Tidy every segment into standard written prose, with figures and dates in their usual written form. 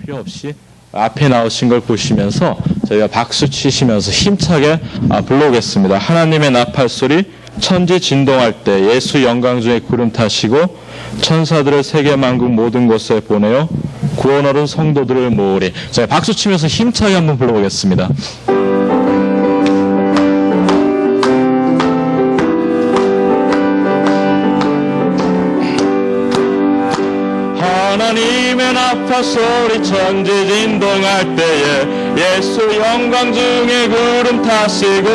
필요 없이 앞에 나오신 걸 보시면서 저희가 박수 치시면서 힘차게 불러오겠습니다. 하나님의 나팔 소리, 천지 진동할 때 예수 영광 중에 구름 타시고 천사들을 세계 만국 모든 곳에 보내어 구원 얻은 성도들을 모으리. 자, 박수 치면서 힘차게 한번 불러보겠습니다. 하나님의 나팔 소리 천지 진동할 때에 예수 영광 중에 구름 타시고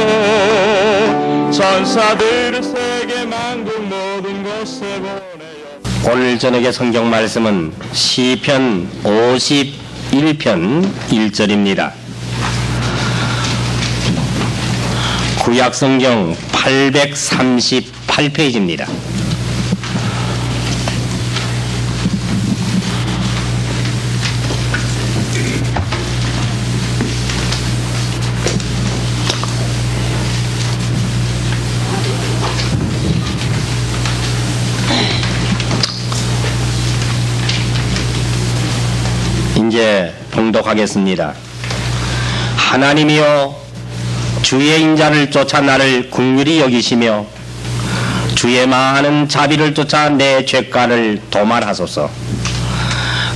천사들을 세계 만국 모든 곳에 보내요. 오늘 저녁의 성경 말씀은 시편 51편 1절입니다. 구약 성경 838페이지입니다. 이제 봉독하겠습니다. 하나님이여, 주의 인자를 쫓아 나를 긍휼히 여기시며 주의 많은 자비를 쫓아 내 죄가를 도말하소서.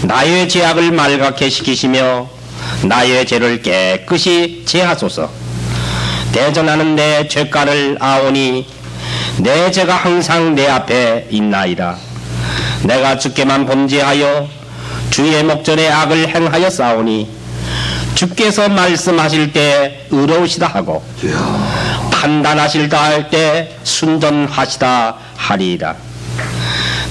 나의 죄악을 말갛게 시키시며 나의 죄를 깨끗이 제하소서. 대전하는 내 죄가를 아오니 내 죄가 항상 내 앞에 있나이다. 내가 주께만 범죄하여 주의 목전에 악을 행하여 싸우니 주께서 말씀하실 때 의로우시다 하고 판단하실다 할 때 순전하시다 하리이다.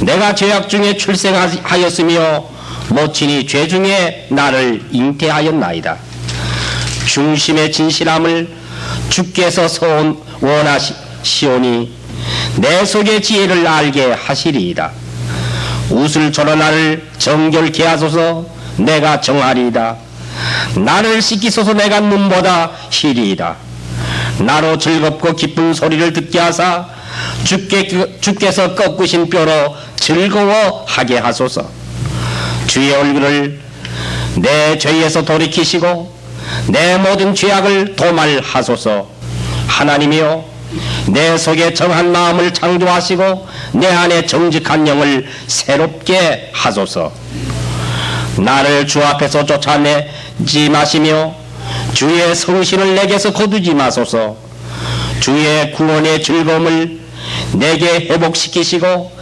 내가 죄악 중에 출생하였으며 모친이 죄 중에 나를 잉태하였나이다. 중심의 진실함을 주께서 원하시오니 내 속의 지혜를 알게 하시리이다. 우슬초로 나를 정결케 하소서. 내가 정하리이다. 나를 씻기소서. 내가 눈보다 희리이다. 나로 즐겁고 기쁜 소리를 듣게 하사 주께서 꺾으신 뼈로 즐거워하게 하소서. 주의 얼굴을 내 죄에서 돌이키시고 내 모든 죄악을 도말하소서. 하나님이여, 내 속에 정한 마음을 창조하시고 내 안에 정직한 영을 새롭게 하소서. 나를 주 앞에서 쫓아내지 마시며 주의 성신을 내게서 거두지 마소서. 주의 구원의 즐거움을 내게 회복시키시고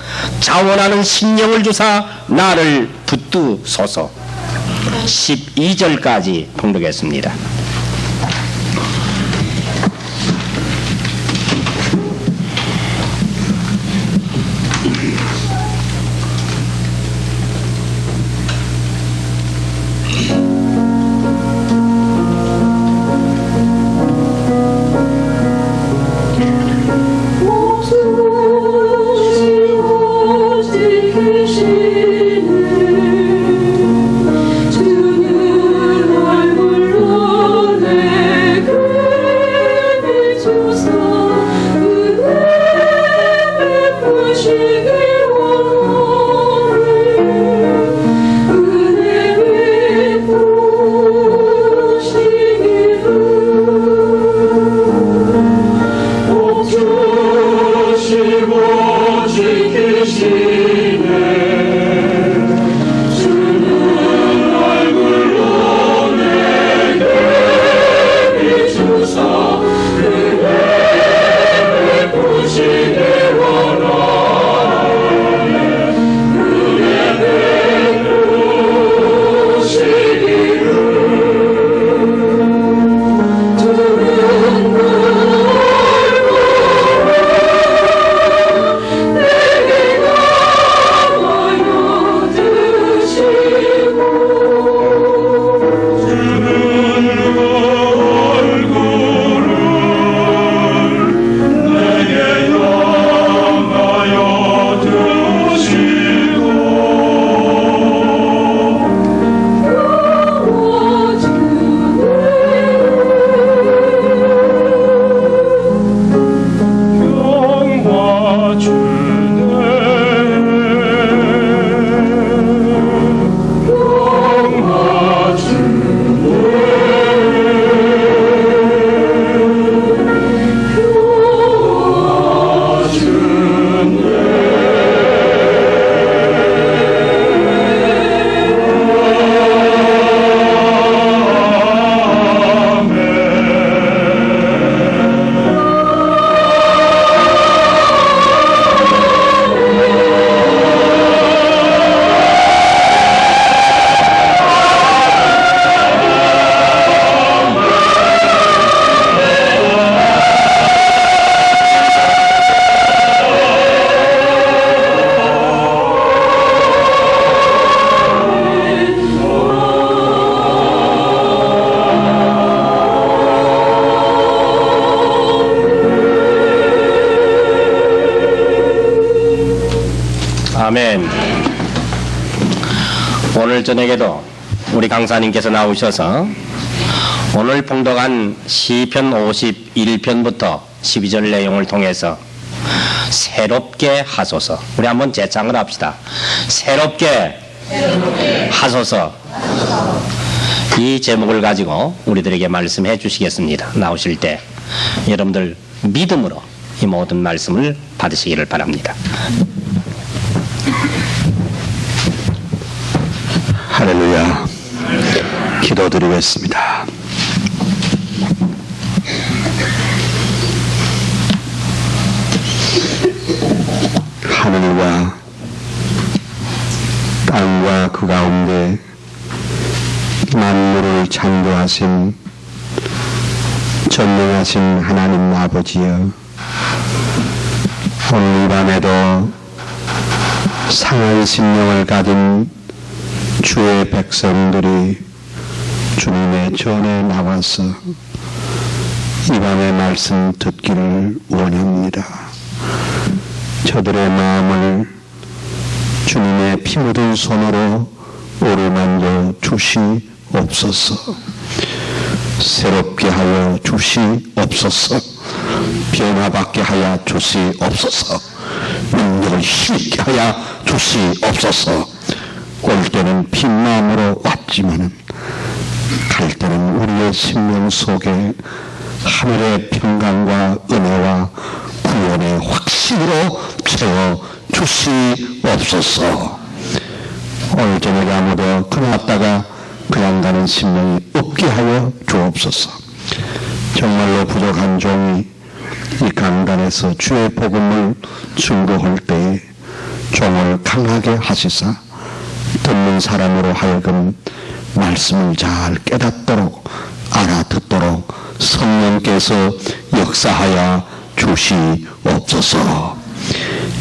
자원하는 심령을 주사 나를 붙드소서. 12절까지 봉독했습니다. 아멘. 오늘 저녁에도 우리 강사님께서 나오셔서 오늘 봉독한 시편 51편부터 12절 내용을 통해서 새롭게 하소서. 우리 한번 재창을 합시다. 새롭게 하소서. 이 제목을 가지고 우리들에게 말씀해 주시겠습니다. 나오실 때 여러분들 믿음으로 이 모든 말씀을 받으시기를 바랍니다. 할렐루야. 기도드리겠습니다. 하늘과 땅과 그 가운데 만물을 창조하신 전능하신 하나님 아버지여, 오늘 이 밤에도 상한 심령을 가진 주의 백성들이 주님의 전에 나와서 이 밤의 말씀 듣기를 원합니다. 저들의 마음을 주님의 피 묻은 손으로 오르만져 주시옵소서. 새롭게 하여 주시옵소서. 변화받게 하여 주시옵소서. 능력을 힘있게 하여 주시옵소서. 올 때는 빈 마음으로 왔지만은 갈 때는 우리의 생명 속에 하늘의 평강과 은혜와 구원의 확신으로 채워 주시옵소서. 오늘 저녁에 아무도 그나왔다가 그냥 가는 심령이 없게 하여 주옵소서. 정말로 부족한 종이 이 강단에서 주의 복음을 증거할 때에 종을 강하게 하시사 듣는 사람으로 하여금 말씀을 잘 깨닫도록 알아듣도록 성령께서 역사하여 주시옵소서.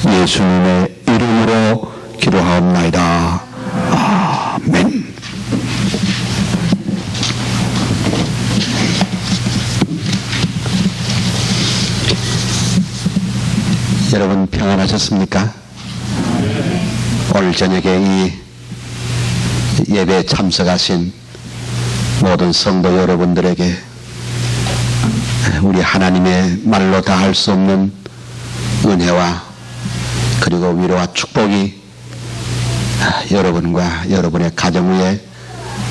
예수님의 이름으로 기도하옵나이다. 아멘. 여러분 평안하셨습니까? 오늘 저녁에 이 예배에 참석하신 모든 성도 여러분들에게 우리 하나님의 말로 다 할 수 없는 은혜와 그리고 위로와 축복이 여러분과 여러분의 가정 위에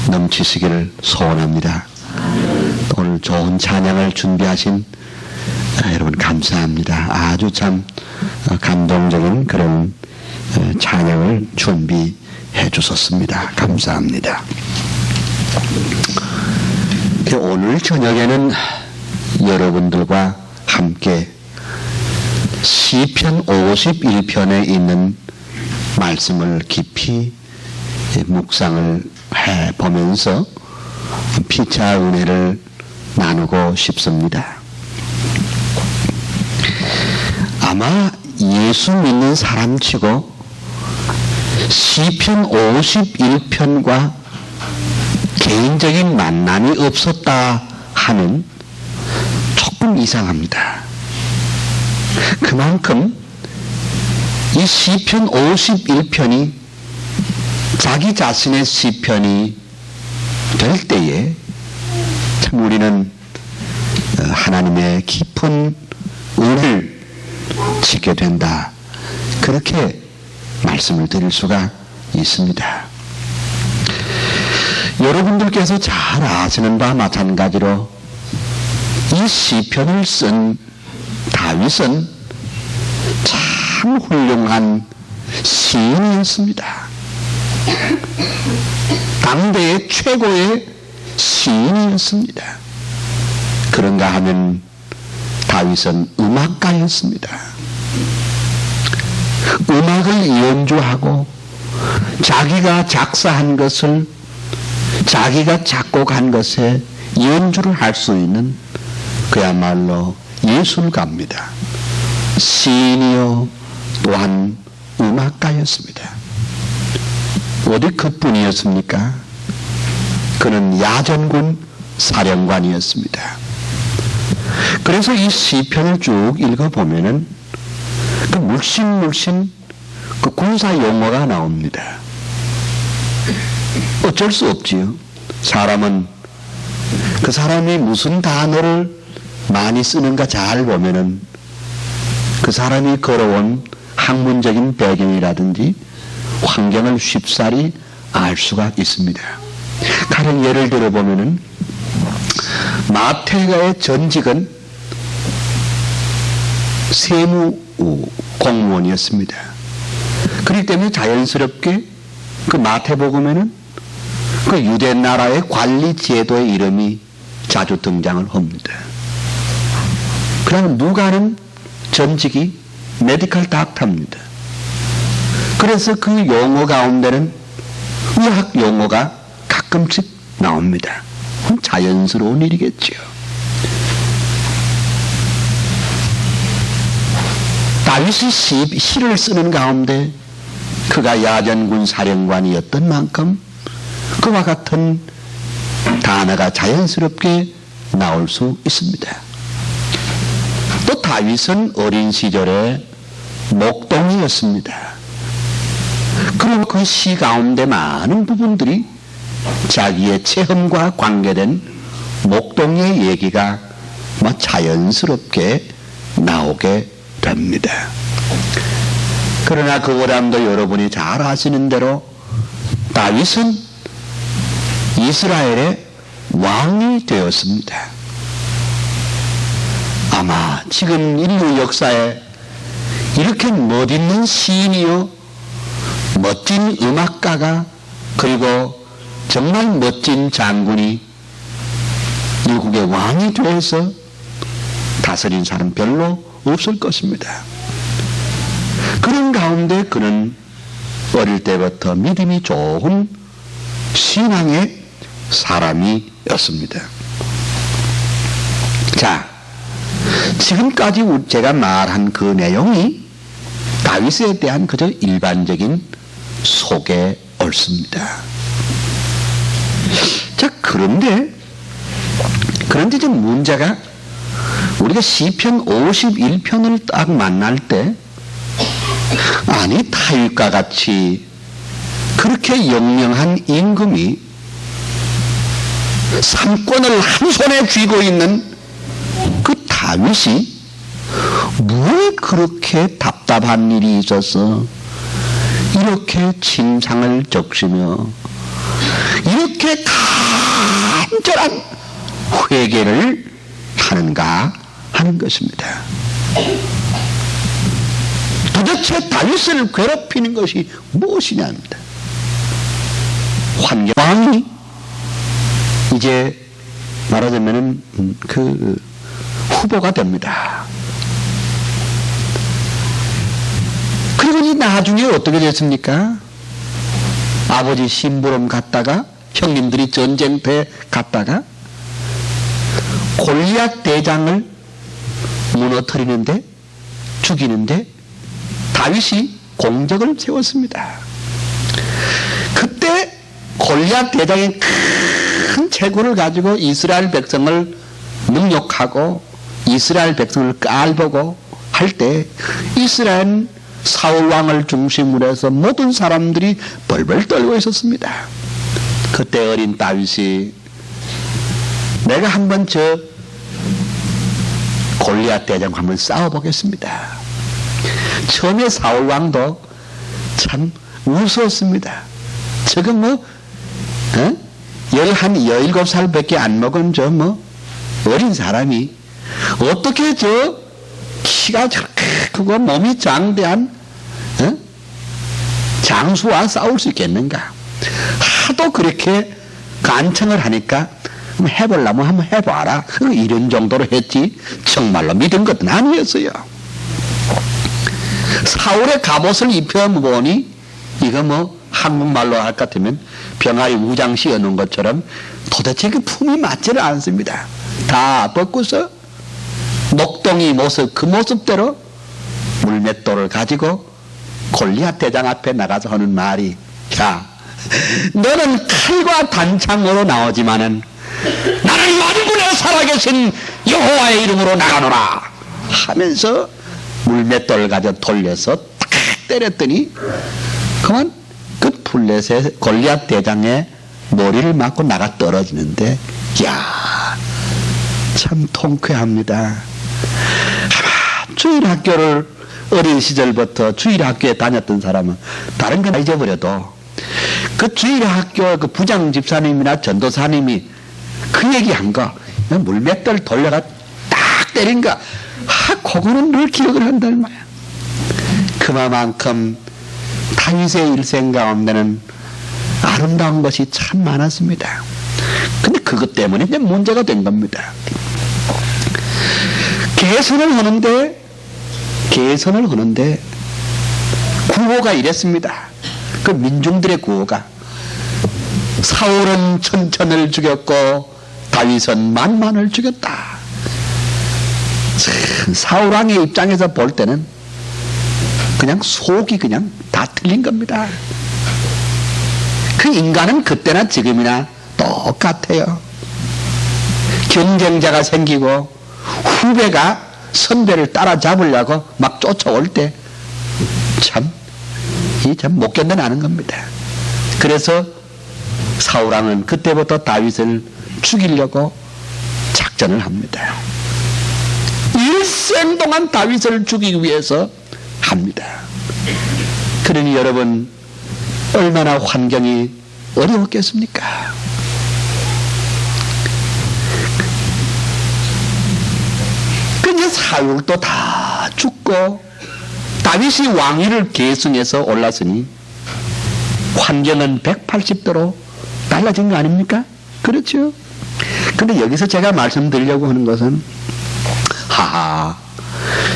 넘치시기를 소원합니다. 오늘 좋은 찬양을 준비하신 여러분 감사합니다. 아주 참 감동적인 그런 찬양을 준비해 주셨습니다. 감사합니다. 오늘 저녁에는 여러분들과 함께 시편 51편에 있는 말씀을 깊이 묵상을 해보면서 피차 은혜를 나누고 싶습니다. 아마 예수 믿는 사람치고 시편 51편과 개인적인 만남이 없었다 하면 조금 이상합니다. 그만큼 이 시편 51편이 자기 자신의 시편이 될 때에 참 우리는 하나님의 깊은 은혜를 지게 된다, 그렇게 말씀을 드릴 수가 있습니다. 여러분들께서 잘 아시는 바와 마찬가지로 이 시편을 쓴 다윗은 참 훌륭한 시인이었습니다. 당대의 최고의 시인이었습니다. 그런가 하면 다윗은 음악가였습니다. 음악을 연주하고 자기가 작사한 것을 자기가 작곡한 것에 연주를 할 수 있는 그야말로 예술가입니다. 시인이요 또한 음악가였습니다. 어디 그뿐이었습니까? 그는 야전군 사령관이었습니다. 그래서 이 시편을 쭉 읽어보면은 그 물씬물씬 그 군사 용어가 나옵니다. 어쩔 수 없지요. 사람은 그 사람이 무슨 단어를 많이 쓰는가 잘 보면은 그 사람이 걸어온 학문적인 배경이라든지 환경을 쉽사리 알 수가 있습니다. 가령 예를 들어 보면은 마태가의 전직은 세무 공무원이었습니다. 그렇기 때문에 자연스럽게 그 마태복음에는 그 유대 나라의 관리 제도의 이름이 자주 등장을 합니다. 그러면 누가는 전직이 메디컬 닥터입니다. 그래서 그 용어 가운데는 의학 용어가 가끔씩 나옵니다. 자연스러운 일이겠죠. 다윗이 시를 쓰는 가운데 그가 야전군 사령관이었던 만큼 그와 같은 단어가 자연스럽게 나올 수 있습니다. 또 다윗은 어린 시절에 목동이었습니다. 그리고 그 시 가운데 많은 부분들이 자기의 체험과 관계된 목동의 얘기가 자연스럽게 나오게 됩니다. 그러나 그보다도 여러분이 잘 아시는 대로 다윗은 이스라엘의 왕이 되었습니다. 아마 지금 인류 역사에 이렇게 멋있는 시인이요 멋진 음악가가 그리고 정말 멋진 장군이 미국의 왕이 되어서 다스린 사람 별로 없을 것입니다. 그런 가운데 그는 어릴 때부터 믿음이 좋은 신앙의 사람이었습니다. 자, 지금까지 제가 말한 그 내용이 다윗에 대한 그저 일반적인 소개 옳습니다. 자, 그런데 좀 문제가 우리가 시편 51편을 딱 만날 때 아니 다윗과 같이 그렇게 영영한 임금이 삼권을 한 손에 쥐고 있는 그 다윗이 왜 그렇게 답답한 일이 있어서 이렇게 침상을 적시며 이렇게 간절한 회개를 하는가 하는 것입니다. 도대체 다윗을 괴롭히는 것이 무엇이냐입니다. 왕이 이제 말하자면은 그 후보가 됩니다. 그리고 이 나중에 어떻게 됐습니까? 아버지 심부름 갔다가 형님들이 전쟁터에 갔다가 골리앗 대장을 무너뜨리는데 죽이는데 다윗이 공적을 세웠습니다. 그때 골리앗 대장이 큰 체구를 가지고 이스라엘 백성을 능욕하고 이스라엘 백성을 깔보고 할 때 이스라엘 사울 왕을 중심으로 해서 모든 사람들이 벌벌 떨고 있었습니다. 그때 어린 다윗이 내가 한번 저 골리앗 대장과 한번 싸워보겠습니다. 처음에 사울 왕도 참 무서웠습니다. 저거 뭐 17살밖에 안 먹은 저 어린 사람이 어떻게 저 키가 저렇게 크고 몸이 장대한 장수와 싸울 수 있겠는가? 하도 그렇게 간청을 하니까 해보려면 한번 해봐라. 이런 정도로 했지 정말로 믿은 것은 아니었어요. 사울의 갑옷을 입혀보니 이거 한국말로 할 것 같으면 병아리 우장 씌워놓은 것처럼 도대체 그 품이 맞지를 않습니다. 다 벗고서 목동이 모습 그 모습대로 물맷돌을 가지고 골리앗 대장 앞에 나가서 하는 말이 야 너는 칼과 단창으로 나오지만은 나는 만군의 살아계신 여호와의 이름으로 나가노라 하면서 물맷돌을 가져 돌려서 탁 때렸더니 그만 그 블레셋 골리앗 대장의 머리를 맞고 나가 떨어지는데, 야, 참 통쾌합니다. 아마 주일학교를 어린 시절부터 주일학교에 다녔던 사람은 다른 건 잊어버려도 그 주일학교 그 부장 집사님이나 전도사님이 그 얘기한 거, 물맷돌 돌려가 딱 때린 거, 그거는 늘 기억을 한단 말이야. 그만큼 다윗의 일생 가운데는 아름다운 것이 참 많았습니다. 근데 그것 때문에 이제 문제가 된 겁니다. 개선을 하는데 구호가 이랬습니다. 그 민중들의 구호가, 사울은 천천을 죽였고 다윗은 만만을 죽였다. 사울 왕의 입장에서 볼 때는 그냥 속이 그냥 다 틀린 겁니다. 그 인간은 그때나 지금이나 똑같아요. 경쟁자가 생기고 후배가 선배를 따라잡으려고 막 쫓아올 때 참 못 견뎌나는 겁니다. 그래서 사울왕은 그때부터 다윗을 죽이려고 작전을 합니다. 일생 동안 다윗을 죽이기 위해서 합니다. 그러니 여러분, 얼마나 환경이 어려웠겠습니까? 근데 사울도 다 죽고 다윗이 왕위를 계승해서 올랐으니 환경은 180도로 달라진 거 아닙니까? 그렇죠? 근데 여기서 제가 말씀드리려고 하는 것은,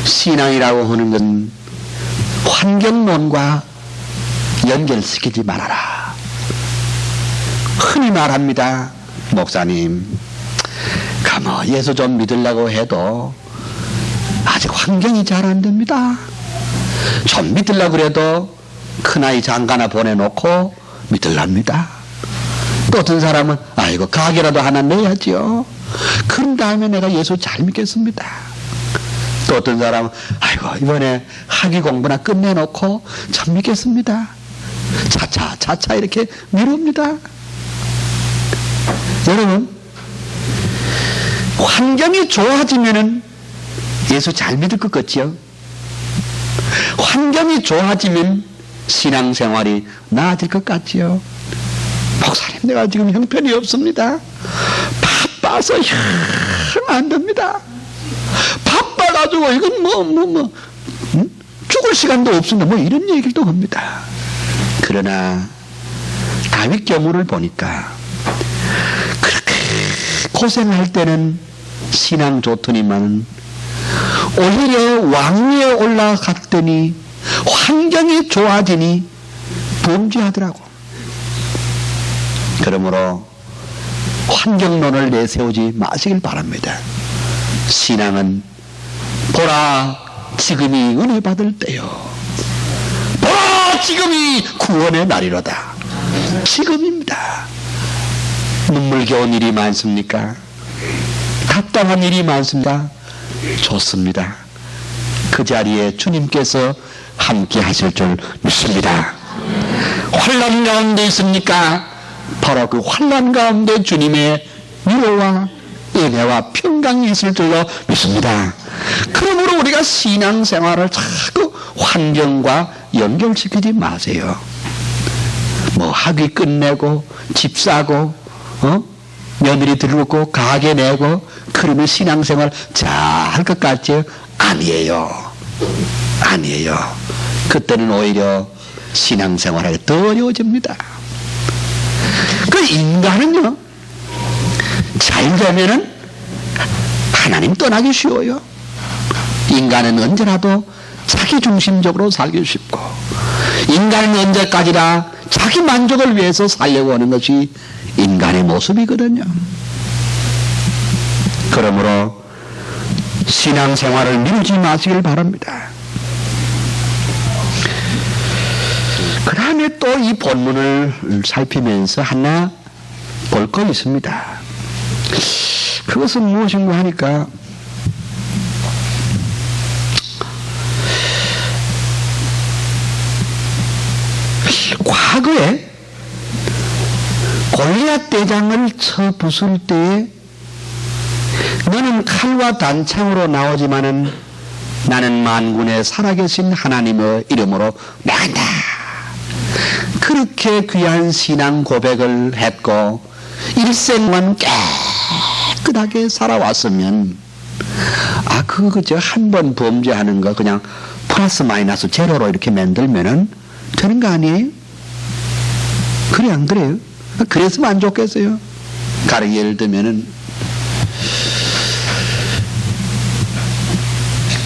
신앙이라고 하는 건 환경론과 연결시키지 말아라. 흔히 말합니다. 목사님, 예수 좀 믿으려고 해도 아직 환경이 잘 안 됩니다. 좀 믿으려고 그래도 큰아이 장가나 보내놓고 믿으랍니다. 또 어떤 사람은 가게라도 하나 내야지요. 그런 다음에 내가 예수 잘 믿겠습니다. 또 어떤 사람은 이번에 학위 공부나 끝내놓고 참 믿겠습니다. 차차 이렇게 미룹니다. 여러분, 환경이 좋아지면은 예수 잘 믿을 것 같지요? 환경이 좋아지면 신앙생활이 나아질 것 같지요? 목사님, 내가 지금 형편이 없습니다. 바빠서 안 됩니다. 바빠가지고 이건 죽을 시간도 없습니다. 이런 얘기를 또 합니다. 그러나 다윗 경우를 보니까 그렇게 고생할 때는 신앙 좋더니만 오히려 왕위에 올라갔더니 환경이 좋아지니 범죄하더라고. 그러므로 환경론을 내세우지 마시길 바랍니다. 신앙은 보라 지금이 은혜 받을 때요, 보라 지금이 구원의 날이로다. 지금입니다. 눈물겨운 일이 많습니까? 답답한 일이 많습니다. 좋습니다. 그 자리에 주님께서 함께 하실 줄 믿습니다. 환난 가운데 있습니까? 바로 그 환난 가운데 주님의 위로와 은혜와 평강이 있을 줄로 믿습니다. 그러므로 우리가 신앙생활을 자꾸 환경과 연결시키지 마세요. 학위 끝내고 집 사고 며느리 들고 가게 내고 그러면 신앙생활 잘 할 것 같죠? 아니에요. 그때는 오히려 신앙생활하기 더 어려워집니다. 그 인간은요, 잘 되면은 하나님 떠나기 쉬워요. 인간은 언제라도 자기 중심적으로 살기 쉽고, 인간은 언제까지나 자기 만족을 위해서 살려고 하는 것이 인간의 모습이거든요. 그러므로 신앙생활을 미루지 마시길 바랍니다. 그 다음에 또 이 본문을 살피면서 하나 볼 거 있습니다. 그것은 무엇인가 하니까 왜? 골리앗 대장을 쳐 부술 때에 너는 칼과 단창으로 나오지만은 나는 만군의 살아계신 하나님의 이름으로 나간다. 그렇게 귀한 신앙 고백을 했고 일생만 깨끗하게 살아왔으면 그저 한 번 범죄하는 거 그냥 플러스 마이너스 제로로 이렇게 만들면은 되는 거 아니에요? 그래 안 그래요? 그랬으면 안 좋겠어요? 가령 예를 들면은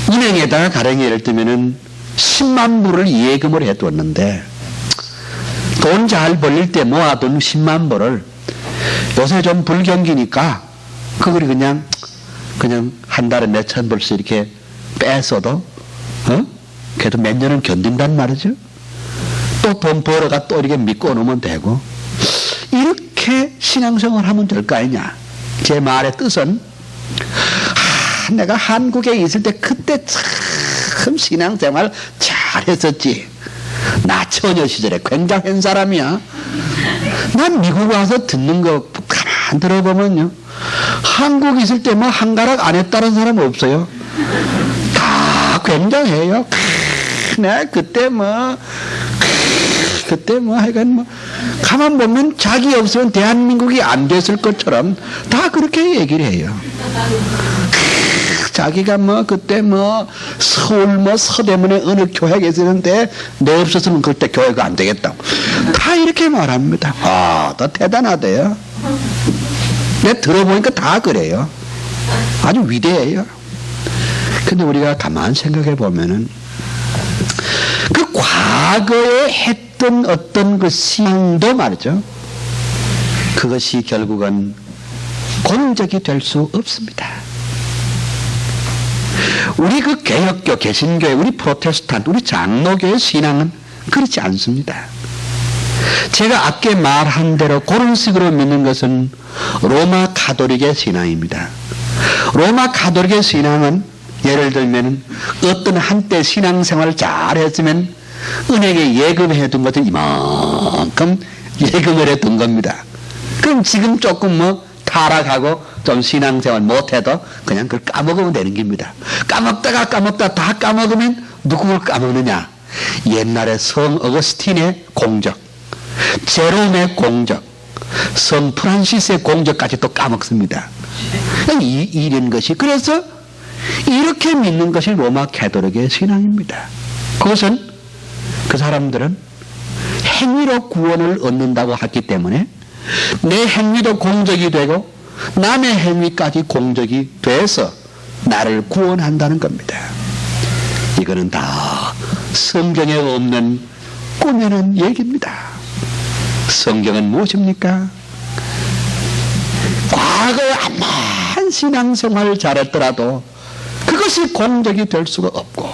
은행에다가 가령 예를 들면은 10만 불을 예금을 해두었는데 돈 잘 벌릴 때 모아둔 10만 불을 요새 좀 불경기니까 그걸 그냥 한 달에 몇천 불씩 이렇게 뺏어도 그래도 몇 년은 견딘단 말이죠. 또 돈 벌어가 또 이렇게 믿고 놓으면 되고 이렇게 신앙생활 하면 될 거 아니냐. 제 말의 뜻은 내가 한국에 있을 때 그때 참 신앙생활 잘했었지. 나 처녀 시절에 굉장한 사람이야. 난 미국 와서 듣는 거 가만 들어보면요, 한국 있을 때 뭐 한 가락 안 했다는 사람 없어요. 다 굉장해요. 내가 그때 하여간 가만 보면 자기 없으면 대한민국이 안 됐을 것처럼 다 그렇게 얘기를 해요. 자기가 그때 서울 서대문에 어느 교회 계시는데 내 없었으면 그때 교회가 안 되겠다고 다 이렇게 말합니다. 더 대단하대요. 내가 들어보니까 다 그래요. 아주 위대해요. 근데 우리가 가만 생각해 보면은 그 과거에 했던 어떤 그 신앙도 말이죠, 그것이 결국은 공적이 될 수 없습니다. 우리 그 개혁교, 개신교회, 우리 프로테스탄트, 우리 장로교의 신앙은 그렇지 않습니다. 제가 아까 말한 대로 그런 식으로 믿는 것은 로마 가톨릭의 신앙입니다. 로마 가톨릭의 신앙은 예를 들면 어떤 한때 신앙생활을 잘 했으면 은행에 예금해 둔 것을 이만큼 예금을 해 둔 겁니다. 그럼 지금 조금 타락하고 좀 신앙생활 못해도 그냥 그걸 까먹으면 되는 겁니다. 까먹다가 다 까먹으면 누구를 까먹느냐? 옛날에 성 어거스틴의 공적, 제롬의 공적, 성 프란시스의 공적까지 또 까먹습니다. 이런 것이, 그래서 이렇게 믿는 것이 로마 가톨릭의 신앙입니다. 그것은 그 사람들은 행위로 구원을 얻는다고 했기 때문에 내 행위도 공적이 되고 남의 행위까지 공적이 돼서 나를 구원한다는 겁니다. 이거는 다 성경에 없는 꾸며낸 얘기입니다. 성경은 무엇입니까? 과거에 암만 신앙생활을 잘했더라도 그것이 공적이 될 수가 없고,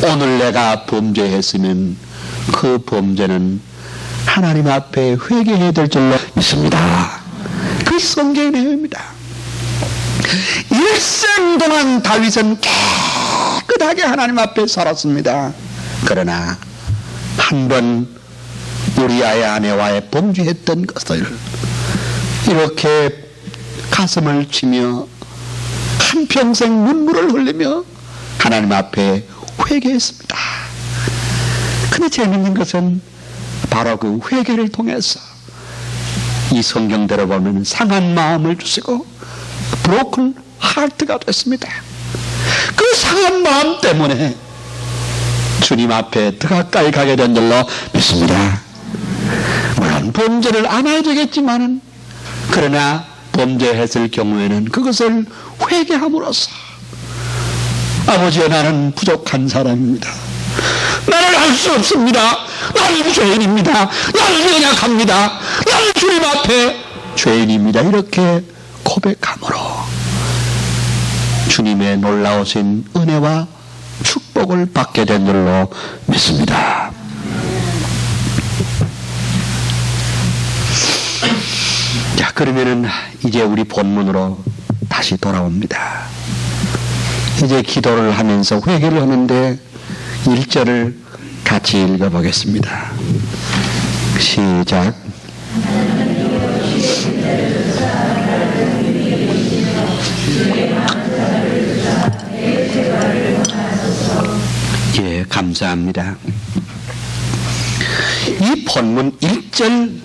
오늘 내가 범죄했으면 그 범죄는 하나님 앞에 회개해야 될 줄로 믿습니다. 그 성경의 내용입니다. 일생 동안 다윗은 깨끗하게 하나님 앞에 살았습니다. 그러나 한 번 우리아의 아내와의 범죄했던 것을 이렇게 가슴을 치며 한평생 눈물을 흘리며 하나님 앞에 회개했습니다. 근데 재밌는 것은 바로 그 회개를 통해서 이 성경대로 보면 상한 마음을 주시고 브로큰 하트가 됐습니다. 그 상한 마음 때문에 주님 앞에 더 가까이 가게 된 줄로 믿습니다. 물론 범죄를 안 해야 되겠지만은, 그러나 범죄했을 경우에는 그것을 회개함으로써 아버지여, 나는 부족한 사람입니다. 나는 할 수 없습니다. 나는 죄인입니다. 나는 연약합니다. 나는 주님 앞에 죄인입니다. 이렇게 고백함으로 주님의 놀라우신 은혜와 축복을 받게 된 줄로 믿습니다. 자, 그러면은 이제 우리 본문으로 다시 돌아옵니다. 이제 기도를 하면서 회개를 하는데 1절을 같이 읽어보겠습니다. 시작. 예, 감사합니다. 이 본문 1절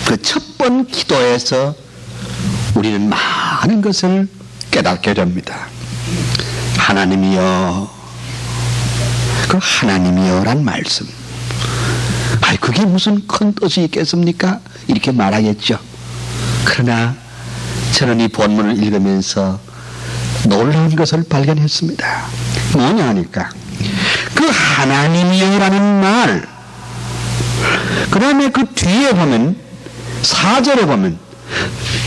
그 첫 번 기도에서 우리는 많은 것을 깨닫게 됩니다. 하나님이여, 그 하나님이여란 말씀. 아이, 그게 무슨 큰 뜻이 있겠습니까? 이렇게 말하겠죠. 그러나 저는 이 본문을 읽으면서 놀라운 것을 발견했습니다. 뭐냐 하니까 그 하나님이여라는 말, 그 다음에 그 뒤에 보면 4절에 보면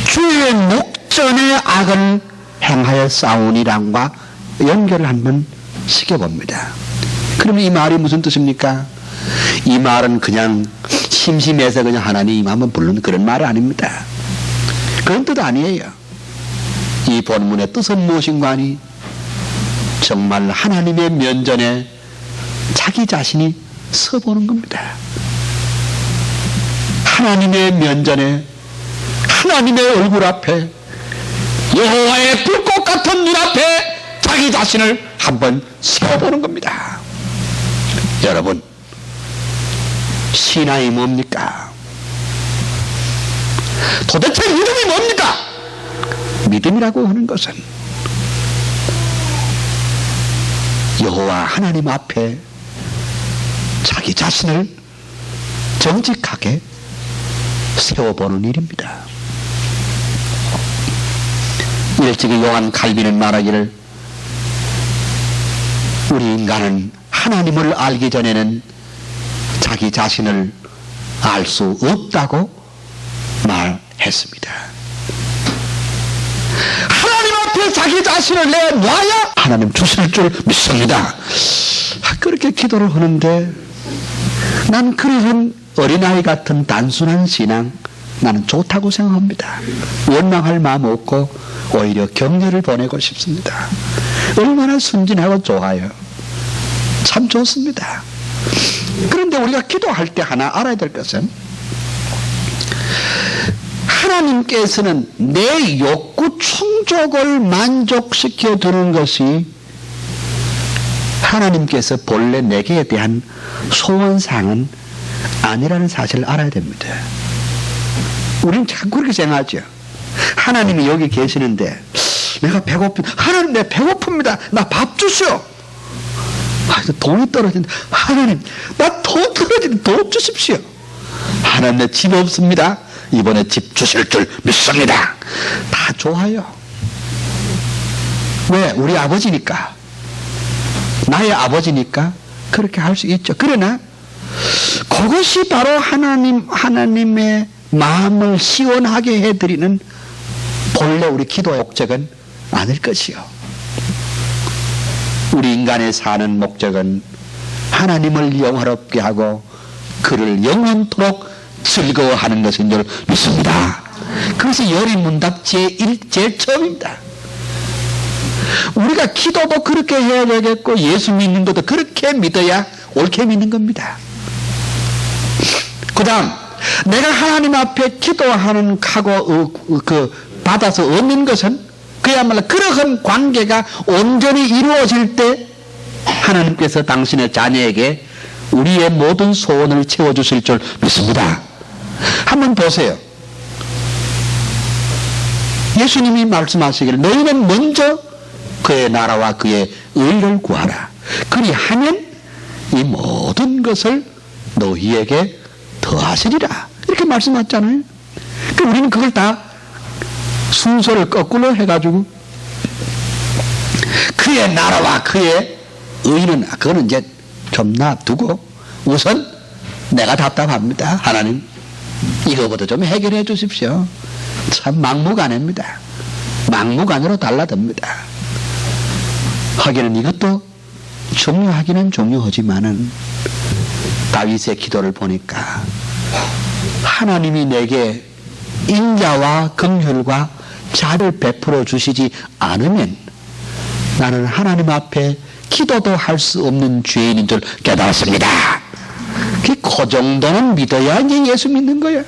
주의 목전에 악을 행하여 싸우니랑과 연결을 한번 시켜봅니다. 그러면 이 말이 무슨 뜻입니까? 이 말은 그냥 심심해서 그냥 하나님 한번 부르는 그런 말이 아닙니다. 그런 뜻 아니에요. 이 본문의 뜻은 무엇인가 하니 정말 하나님의 면전에 자기 자신이 서보는 겁니다. 하나님의 면전에 하나님의 얼굴 앞에 여호와의 불꽃 같은 눈 앞에 자기 자신을 한번 세워보는 겁니다. 여러분, 신앙이 뭡니까? 도대체 믿음이 뭡니까? 믿음이라고 하는 것은 여호와 하나님 앞에 자기 자신을 정직하게 세워보는 일입니다. 일찍이 요한 칼빈은 말하기를 우리 인간은 하나님을 알기 전에는 자기 자신을 알 수 없다고 말했습니다. 하나님 앞에 자기 자신을 내놔야 하나님 주실 줄 믿습니다. 그렇게 기도를 하는데 난 그런 어린아이 같은 단순한 신앙 나는 좋다고 생각합니다. 원망할 마음 없고 오히려 격려를 보내고 싶습니다. 얼마나 순진하고 좋아요. 참 좋습니다. 그런데 우리가 기도할 때 하나 알아야 될 것은 하나님께서는 내 욕구 충족을 만족시켜 두는 것이 하나님께서 본래 내게 대한 소원사항은 아니라는 사실을 알아야 됩니다. 우리는 자꾸 그렇게 생각하죠. 하나님이 여기 계시는데 내가 하나님 내 배고픕니다. 나 밥 주시오. 돈이 떨어진다. 하나님 나 돈 떨어지는 돈 주십시오. 하나님 내 집 없습니다. 이번에 집 주실 줄 믿습니다. 다 좋아요. 왜? 우리 아버지니까, 나의 아버지니까 그렇게 할 수 있죠. 그러나 그것이 바로 하나님의 마음을 시원하게 해드리는 본래 우리 기도의 목적은 아닐 것이요. 우리 인간의 사는 목적은 하나님을 영화롭게 하고 그를 영원토록 즐거워하는 것인 줄 믿습니다. 그것이 열의문답 제일 처음입니다. 우리가 기도도 그렇게 해야 되겠고 예수 믿는 것도 그렇게 믿어야 옳게 믿는 겁니다. 그 다음 내가 하나님 앞에 기도하는 하고 받아서 얻는 것은 그야말로 그러한 관계가 온전히 이루어질 때 하나님께서 당신의 자녀에게 우리의 모든 소원을 채워주실 줄 믿습니다. 한번 보세요. 예수님이 말씀하시기를 너희는 먼저 그의 나라와 그의 의를 구하라. 그리하면 이 모든 것을 너희에게 더하시리라. 이렇게 말씀하셨잖아요. 그럼 우리는 그걸 다 순서를 거꾸로 해가지고 그의 나라와 그의 의는 그거는 이제 좀 놔두고 우선 내가 답답합니다. 하나님 이거보다 좀 해결해 주십시오. 참 막무가내입니다. 막무가내로 달라듭니다. 하기는 이것도 중요하기는 중요하지만은 다윗의 기도를 보니까 하나님이 내게 인자와 긍휼과 자를 베풀어 주시지 않으면 나는 하나님 앞에 기도도 할 수 없는 죄인인 줄 깨달았습니다. 그 정도는 믿어야 이제 예수 믿는 거야.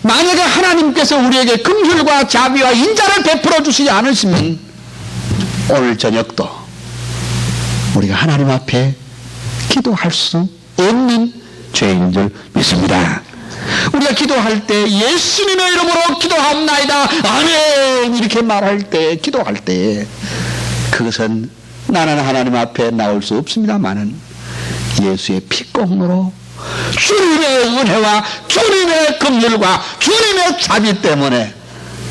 만약에 하나님께서 우리에게 긍휼과 자비와 인자를 베풀어 주시지 않으시면 오늘 저녁도 우리가 하나님 앞에 기도할 수 없는 죄인 줄 믿습니다. 우리가 기도할 때 예수님의 이름으로 기도합나이다 아멘 이렇게 말할 때, 기도할 때 그것은 나는 하나님 앞에 나올 수 없습니다마는 예수의 피공으로 주님의 은혜와 주님의 긍휼과 주님의 자비 때문에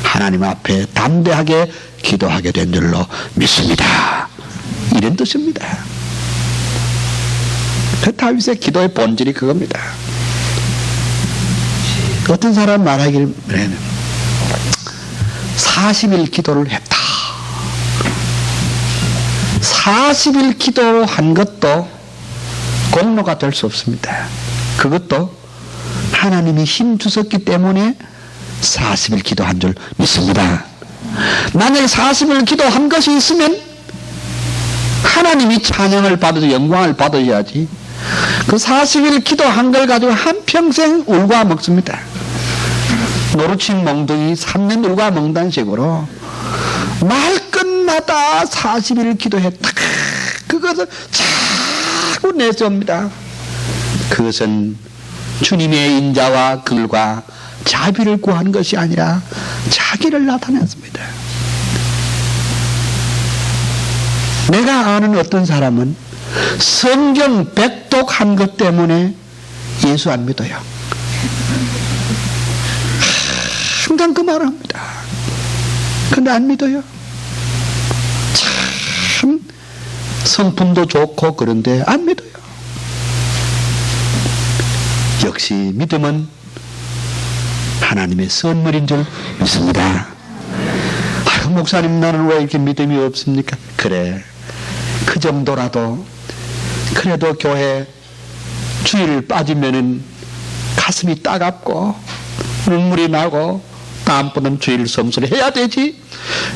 하나님 앞에 담대하게 기도하게 된 줄로 믿습니다. 이런 뜻입니다. 그 다윗의 기도의 본질이 그겁니다. 어떤 사람 말하기를 40일 기도를 했다. 40일 기도한 것도 공로가 될 수 없습니다. 그것도 하나님이 힘 주셨기 때문에 40일 기도한 줄 믿습니다. 만약에 40일 기도한 것이 있으면 하나님이 찬양을 받아서 영광을 받아야지. 그 40일 기도한 걸 가지고 한평생 울고 먹습니다. 노루친 몽둥이 3년 울고 먹는 식으로 말끝마다 40일 기도했다. 그것을 자꾸 내세웁니다. 그것은 주님의 인자와 긍휼과 자비를 구한 것이 아니라 자기를 나타냈습니다. 내가 아는 어떤 사람은 성경 백독한 것 때문에 예수 안 믿어요. 항상 그 말을 합니다. 근데 안 믿어요. 참 성품도 좋고 그런데 안 믿어요. 역시 믿음은 하나님의 선물인 줄 믿습니다. 아유, 목사님 나는 왜 이렇게 믿음이 없습니까? 그래, 그 정도라도 그래도 교회 주일 빠지면은 가슴이 따갑고 눈물이 나고 다음번은 주일 성수를 해야 되지,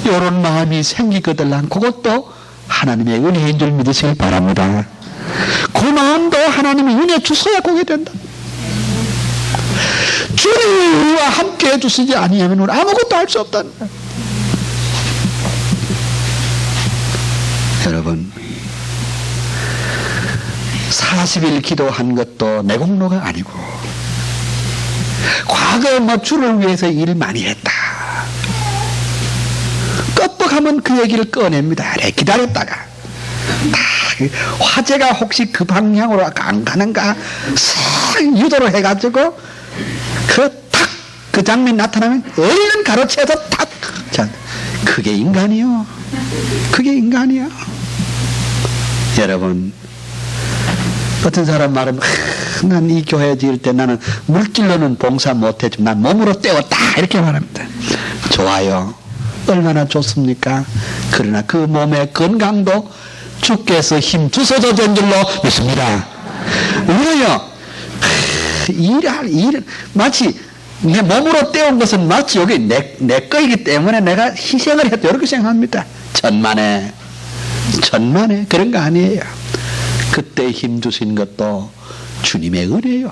이런 마음이 생기거든. 그것도 하나님의 은혜인 줄 믿으시길 바랍니다. 그 마음도 하나님이 은혜 주셔야 그게 된다. 주님이 우리와 함께 해주시지 아니하면 우리 아무것도 할 수 없다. 여러분, 40일 기도한 것도 내 공로가 아니고 과거에 주를 위해서 일 많이 했다. 끄떡하면 그 얘기를 꺼냅니다. 기다렸다가 화제가 혹시 그 방향으로 안 가는가 싹 유도를 해가지고 그 장면이 나타나면 얼른 가로채서 탁. 자, 그게 인간이요. 그게 인간이야. 여러분, 어떤 사람 말은 난 이 교회 지을 때 나는 물질로는 봉사 못했지만 난 몸으로 때웠다 이렇게 말합니다. 좋아요. 얼마나 좋습니까? 그러나 그 몸의 건강도 주께서 힘 주셔서 된 줄로 믿습니다. 우리는요, 일을 마치 내 몸으로 때운 것은 마치 여기 내 거이기 때문에 내가 희생을 했다 이렇게 생각합니다. 천만에 그런 거 아니에요. 그때 힘 주신 것도 주님의 은혜요.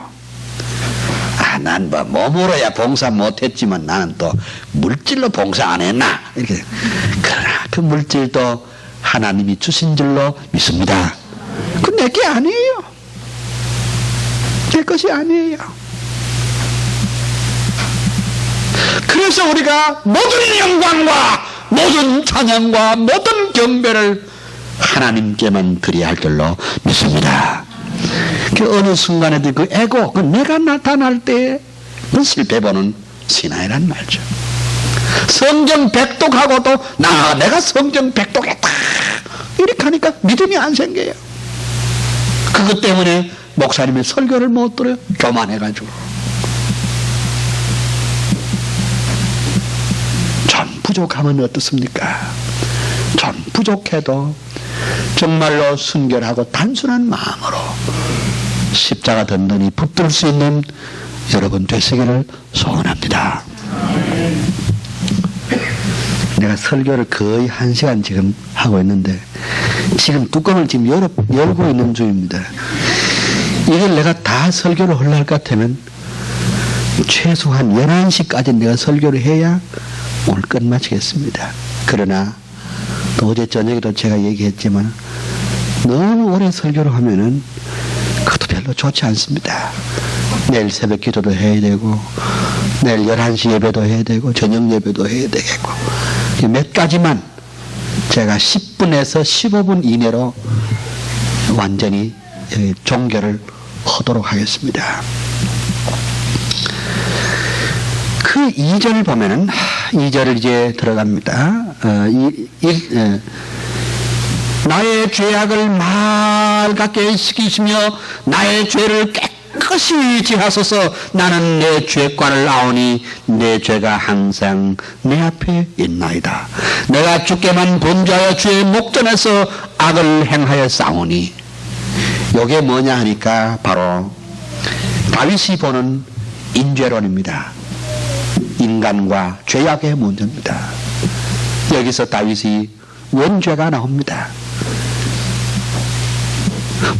난 뭐 몸으로야 봉사 못했지만 나는 또 물질로 봉사 안 했나 이렇게. 그러나 그 물질도 하나님이 주신 줄로 믿습니다. 그건 내게 아니에요. 내 것이 아니에요. 그래서 우리가 모든 영광과 모든 찬양과 모든 경배를 하나님께만 드려야 할 줄로 믿습니다. 그 어느 순간에도 그 에고, 그 내가 나타날 때 그 실패보는 신앙이란 말이죠. 성경 백독하고도 내가 성경 백독했다 이렇게 하니까 믿음이 안 생겨요. 그것 때문에 목사님의 설교를 못 들어요. 교만해가지고. 좀 부족하면 어떻습니까? 좀 부족해도 정말로 순결하고 단순한 마음으로 십자가 든든히 붙들 수 있는 여러분 되시기를 소원합니다. 내가 설교를 거의 1시간 지금 하고 있는데 지금 뚜껑을 지금 열고 있는 중입니다. 이걸 내가 다 설교를 하려할 것 같으면 최소한 11시까지 내가 설교를 해야 오늘 끝마치겠습니다. 그러나 또 어제 저녁에도 제가 얘기했지만 너무 오래 설교를 하면은 그것도 별로 좋지 않습니다. 내일 새벽 기도도 해야 되고 내일 11시 예배도 해야 되고 저녁 예배도 해야 되겠고 몇 가지만 제가 10분에서 15분 이내로 완전히 종교를 하도록 하겠습니다. 그 2절 보면은 2절을 이제 들어갑니다. 나의 죄악을 맑게 시키시며 나의 죄를 깨끗이 지하소서. 나는 내 죄과를 아오니 내 죄가 항상 내 앞에 있나이다. 내가 주께만 범죄하여 주의 목전에서 악을 행하여 싸우니. 이게 뭐냐 하니까 바로 다윗이 보는 인죄론입니다. 인간과 죄악의 문제입니다. 여기서 다윗이 원죄가 나옵니다.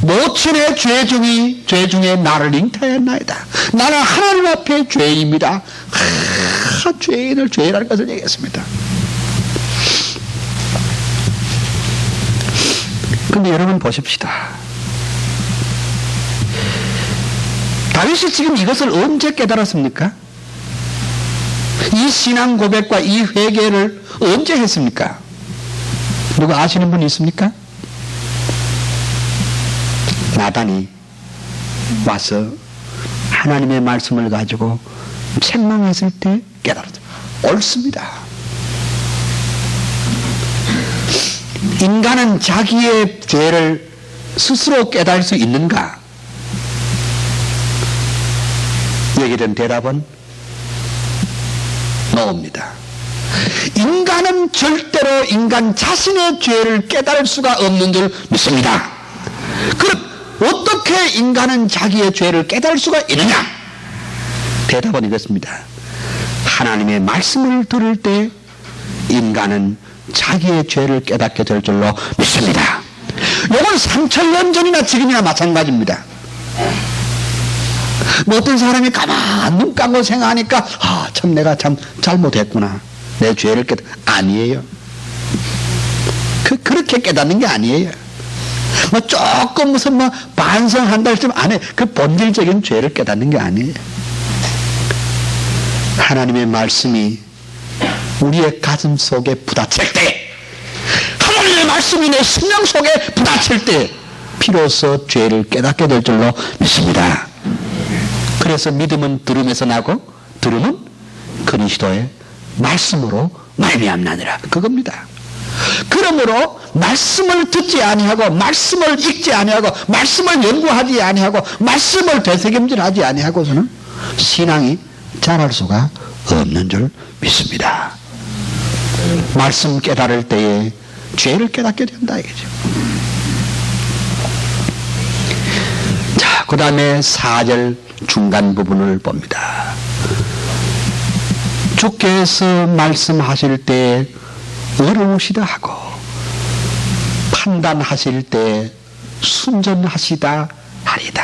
모친의 죄 중에 나를 잉태했나이다. 나는 하나님 앞에 죄인입니다. 죄인을 죄인할 것을 얘기했습니다. 근데 여러분 보십시다. 다윗이 지금 이것을 언제 깨달았습니까? 이 신앙 고백과 이 회개를 언제 했습니까? 누가 아시는 분 있습니까? 나단이 와서 하나님의 말씀을 가지고 책망했을 때 깨달았다. 옳습니다. 인간은 자기의 죄를 스스로 깨달을 수 있는가? 여기에 대한 대답은 노입니다. 인간은 절대로 인간 자신의 죄를 깨달을 수가 없는 줄 믿습니다. 그럼 어떻게 인간은 자기의 죄를 깨달을 수가 있느냐? 대답은 이렇습니다. 하나님의 말씀을 들을 때 인간은 자기의 죄를 깨닫게 될 줄로 믿습니다. 이건 3000년 전이나 지금이나 마찬가지입니다. 뭐 어떤 사람이 가만 눈 감고 생각하니까 참 내가 참 잘못했구나. 내 죄를 아니에요. 그렇게 깨닫는 게 아니에요. 뭐 조금 무슨 뭐 반성한다 할 때 안에 그 본질적인 죄를 깨닫는 게 아니에요. 하나님의 말씀이 우리의 가슴 속에 부딪힐 때, 하나님의 말씀이 내 심령 속에 부딪힐 때 비로소 죄를 깨닫게 될 줄로 믿습니다. 그래서 믿음은 들음에서 나고 들음은 그리스도의 말씀으로 말미암나니라. 그겁니다. 그러므로 말씀을 듣지 아니하고 말씀을 읽지 아니하고 말씀을 연구하지 아니하고 말씀을 되새김질하지 아니하고서는 신앙이 자랄 수가 없는 줄 믿습니다. 말씀 깨달을 때에 죄를 깨닫게 된다 이거죠. 자, 그 다음에 4절 중간 부분을 봅니다. 주께서 말씀하실 때 어려우시다 하고 판단하실 때 순전하시다 하리다.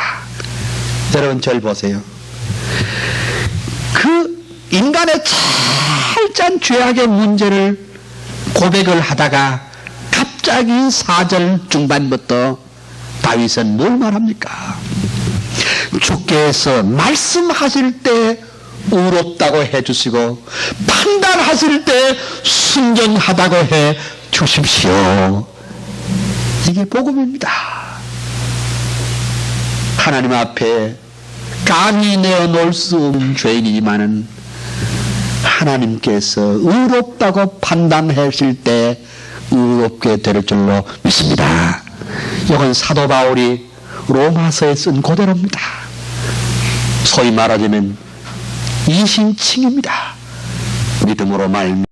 여러분 절 보세요. 그 인간의 철저한 죄악의 문제를 고백을 하다가 갑자기 4절 중반부터 다윗은 뭘 말합니까? 주께서 말씀하실 때 의롭다고 해주시고 판단하실 때 순전하다고 해 주십시오. 이게 복음입니다. 하나님 앞에 감히 내어놓을 수 없는 죄인이지만은 하나님께서 의롭다고 판단하실 때 의롭게 될 줄로 믿습니다. 이건 사도 바울이 로마서에 쓴 그대로입니다. 소위 말하자면 이신칭입니다. 믿음으로 말미